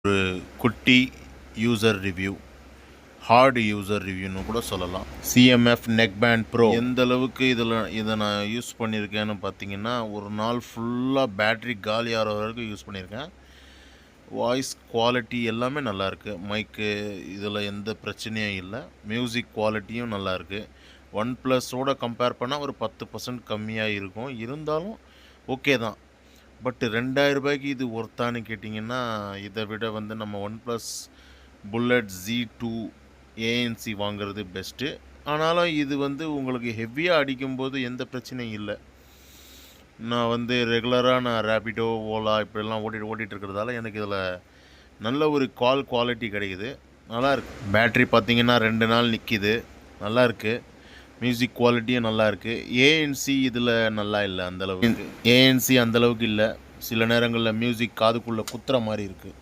ஒரு குட்டி user review, hard user ரிவ்யூன்னு கூட சொல்லலாம். சிஎம்எஃப் நெக் பேண்ட் ப்ரோ எந்த அளவுக்கு இதை நான் யூஸ் பண்ணியிருக்கேன்னு பார்த்தீங்கன்னா, ஒரு நாள் ஃபுல்லாக பேட்ரி காலி ஆகிற வரைக்கும் யூஸ் பண்ணியிருக்கேன். வாய்ஸ் குவாலிட்டி எல்லாமே நல்லாயிருக்கு. மைக்கு இதில் எந்த பிரச்சனையும் இல்லை. மியூசிக் குவாலிட்டியும் நல்லாயிருக்கு. ஒன் ப்ளஸோடு கம்பேர் பண்ணால் ஒரு 10% கம்மியாக இருக்கும். இருந்தாலும் ஓகே தான். பட் ரூ. 2000க்கு இது ஒர்த்தான்னு கேட்டிங்கன்னா, இதை விட நம்ம one plus bullet Z2 ANC வாங்குறது பெஸ்ட்டு. ஆனாலும் இது உங்களுக்கு ஹெவியாக அடிக்கும்போது எந்த பிரச்சனையும் இல்லை. நான் ரெகுலராக ரேபிடோ, ஓலா இப்படிலாம் ஓட்டிகிட்டு இருக்கிறதால எனக்கு இதில் நல்ல ஒரு கால் குவாலிட்டி கிடைக்குது. நல்லாயிருக்கு. பேட்ரி பார்த்திங்கன்னா 2 நாள் நிற்கிது. நல்லாயிருக்கு. மியூசிக் குவாலிட்டியும் நல்லாயிருக்கு. ஏஎன்சி இதில் நல்லா இல்லை. அந்தளவுக்கு ஏஎன்சி அந்தளவுக்கு இல்லை. சில நேரங்களில் மியூசிக் காதுக்குள்ளே குத்துற மாதிரி இருக்குது.